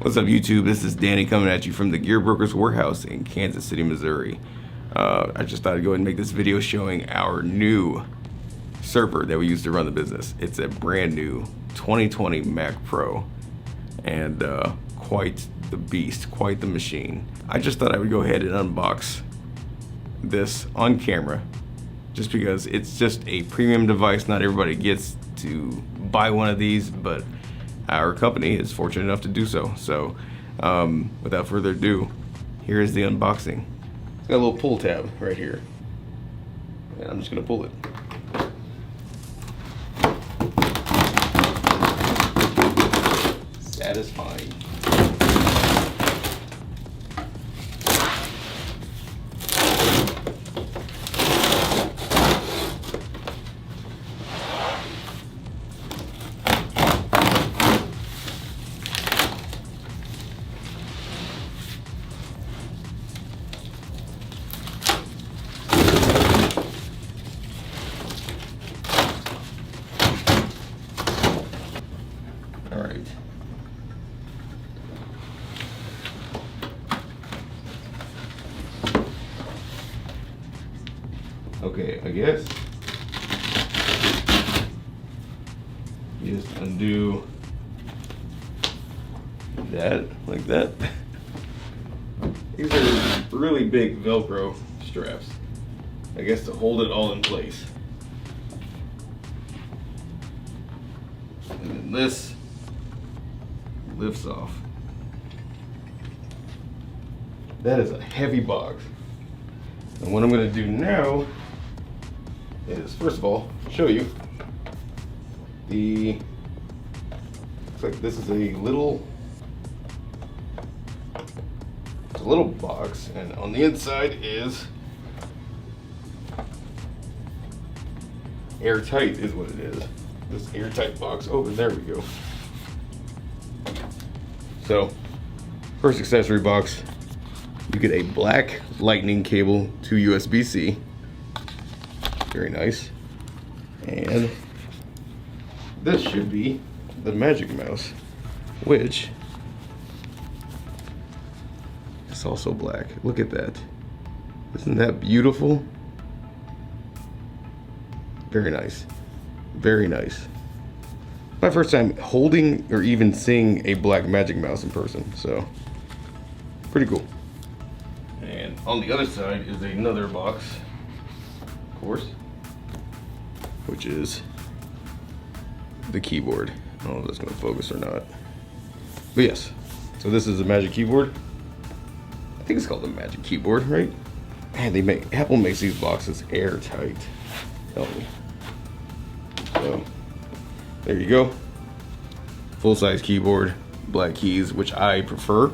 What's up, YouTube? This is Danny coming at you from the Gear Brokers Warehouse in Kansas City, Missouri. I just thought I'd go ahead and make this video showing our new server that we use to run the business. It's a brand new 2020 Mac Pro, and quite the beast, quite the machine. I just thought I would go ahead and unbox this on camera, just because it's just a premium device. Not everybody gets to buy one of these, but our company is fortunate enough to do so. So without further ado, here is the unboxing. It's got a little pull tab right here, and I'm just gonna pull it. Satisfying. All right. Okay, I guess you just undo that like that. These are really big Velcro straps, I guess, to hold it all in place. And then this lifts off. That is a heavy box. And what I'm going to do now is, first of all, show you the, looks like this is a little box, and on the inside is airtight, is what it is. This airtight box. Oh, there we go. So, first accessory box, you get a black lightning cable to USB-C. Very nice. And this should be the Magic Mouse, which is also black. Look at that. Isn't that beautiful? Very nice. Very nice. My first time holding or even seeing a black Magic Mouse in person, so pretty cool. And on the other side is another box, of course, which is the keyboard. I don't know if that's going to focus or not, but yes. So this is a Magic Keyboard. I think it's called the Magic Keyboard, right? Man, Apple makes these boxes airtight. Tell me. So there you go. Full-size keyboard, black keys, which I prefer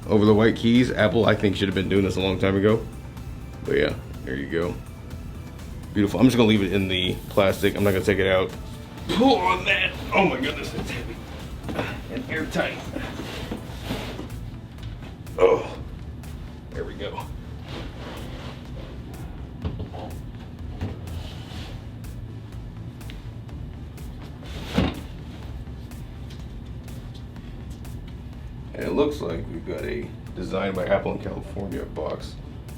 over the white keys. Apple, I think, should have been doing this a long time ago. But yeah, there you go. Beautiful. I'm just gonna leave it in the plastic. I'm not gonna take it out. Pull on that. Oh my goodness, it's heavy and airtight. Oh, there we go. And it looks like we've got a Designed by Apple in California box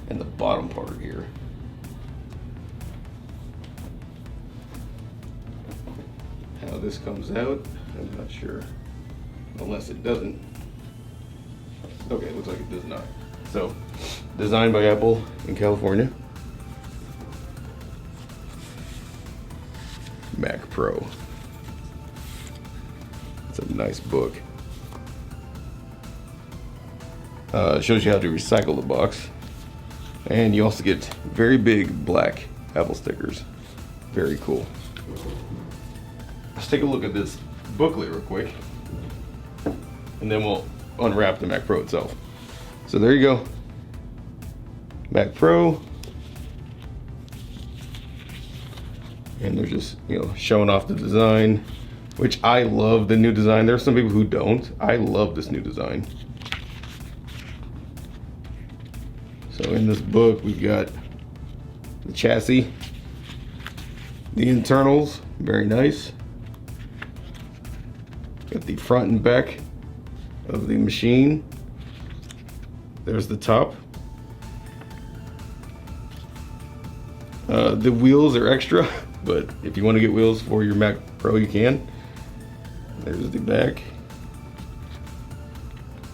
in the bottom part here. How this comes out, I'm not sure. Unless it doesn't. Okay, it looks like it does not. So, Designed by Apple in California. Mac Pro. It's a nice book. Shows you how to recycle the box, and you also get very big black Apple stickers. Very cool. Let's take a look at this booklet real quick, and then we'll unwrap the Mac Pro itself. So there you go, Mac Pro, and they're just, you know, showing off the design, which I love the new design. There are some people who don't. I love this new design. So in this book, we've got the chassis, the internals, very nice. Got the front and back of the machine. There's the top. The wheels are extra, but if you want to get wheels for your Mac Pro, you can. There's the back.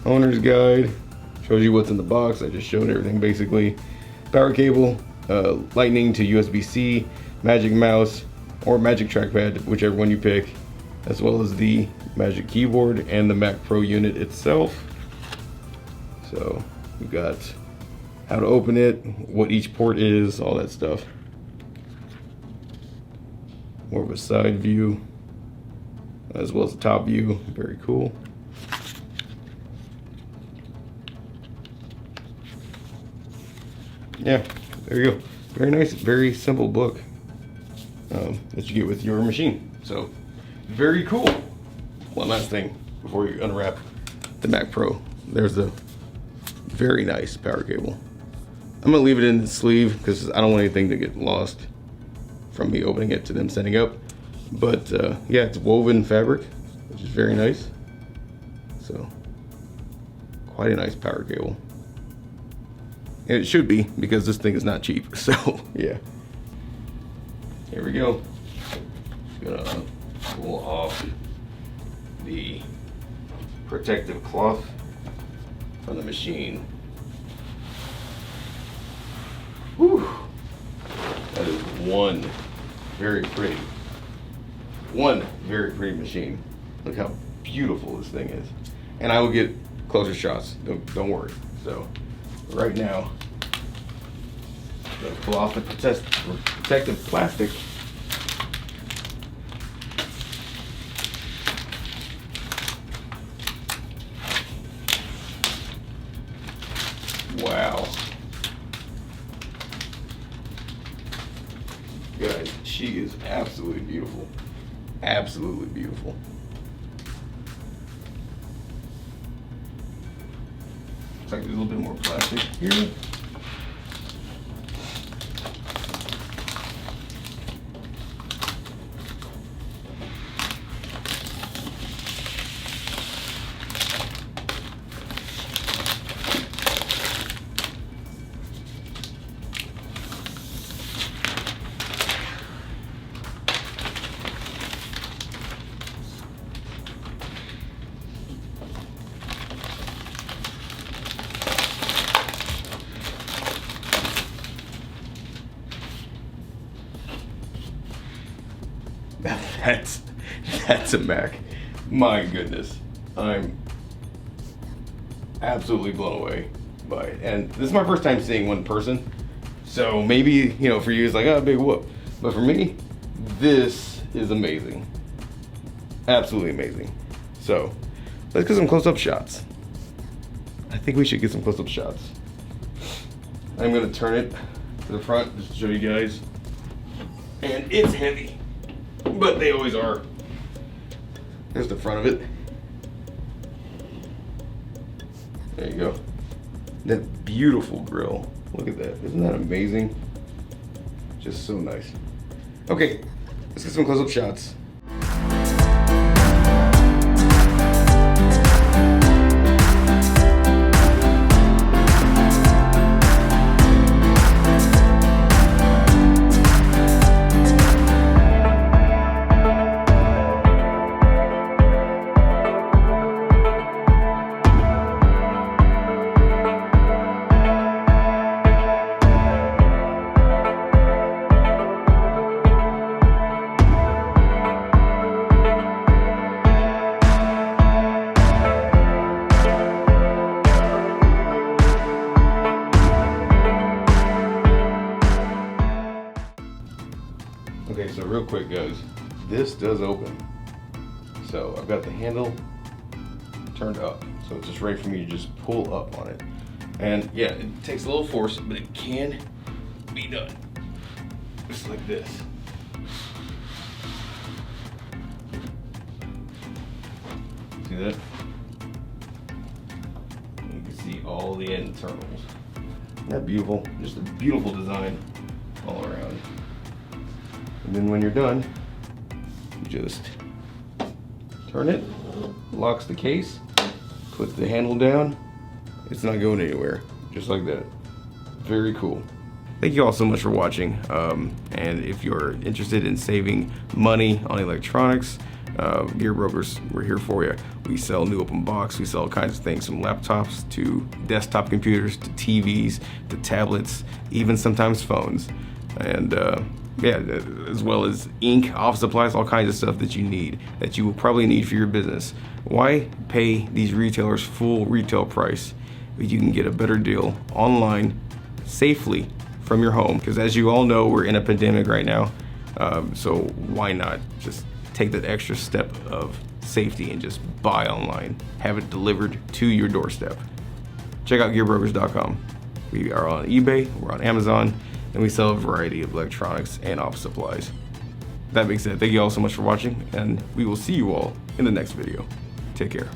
Owner's guide. Shows you what's in the box. I just showed everything basically. Power cable, lightning to USB-C, Magic Mouse, or Magic Trackpad, whichever one you pick, as well as the Magic Keyboard and the Mac Pro unit itself. So we've got how to open it, what each port is, all that stuff. More of a side view, as well as a top view. Very cool. Yeah, there you go. Very nice, very simple book that you get with your machine. So, very cool. One last thing before you unwrap the Mac Pro. There's a very nice power cable. I'm gonna leave it in the sleeve because I don't want anything to get lost from me opening it to them setting up. But yeah, it's woven fabric, which is very nice. So, quite a nice power cable. And it should be, because this thing is not cheap. So, yeah. Here we go. Gonna pull off the protective cloth from the machine. Whew. That is one very pretty machine. Look how beautiful this thing is. And I will get closer shots, don't worry. So, right now, I'm gonna pull off the protective plastic. Wow. Guys, she is absolutely beautiful. Absolutely beautiful. Looks like there's a little bit more plastic here. That's a Mac. My goodness. I'm absolutely blown away by it. And this is my first time seeing one in person. So maybe, you know, for you it's like, oh, big whoop. But for me, this is amazing. Absolutely amazing. So let's get some close-up shots. I think we should get some close-up shots. I'm gonna turn it to the front just to show you guys. And it's heavy, but they always are. There's the front of it. There you go. That beautiful grill. Look at that. Isn't that amazing? Just so nice. Okay, let's get some close-up shots. Okay, so real quick guys, this does open. So I've got the handle turned up, so it's just ready for me to just pull up on it. And yeah, it takes a little force, but it can be done. Just like this. See that? You can see all the internals. Isn't that beautiful? Just a beautiful design all around. And then when you're done, you just turn it, locks the case, Put the handle down. It's not going anywhere. Just like that. Very cool. Thank you all so much for watching. And if you're interested in saving money on electronics, Gear Brokers, we're here for you. We sell new open box. We sell all kinds of things, from laptops to desktop computers to TVs to tablets, even sometimes phones. And yeah, as well as ink, office supplies, all kinds of stuff that you need, that you will probably need for your business. Why pay these retailers full retail price if you can get a better deal online safely from your home? Because as you all know, we're in a pandemic right now. So why not just take that extra step of safety and just buy online, have it delivered to your doorstep? Check out gearbrokers.com. We are on eBay, we're on Amazon, and we sell a variety of electronics and office supplies. That being said, thank you all so much for watching, and we will see you all in the next video. Take care.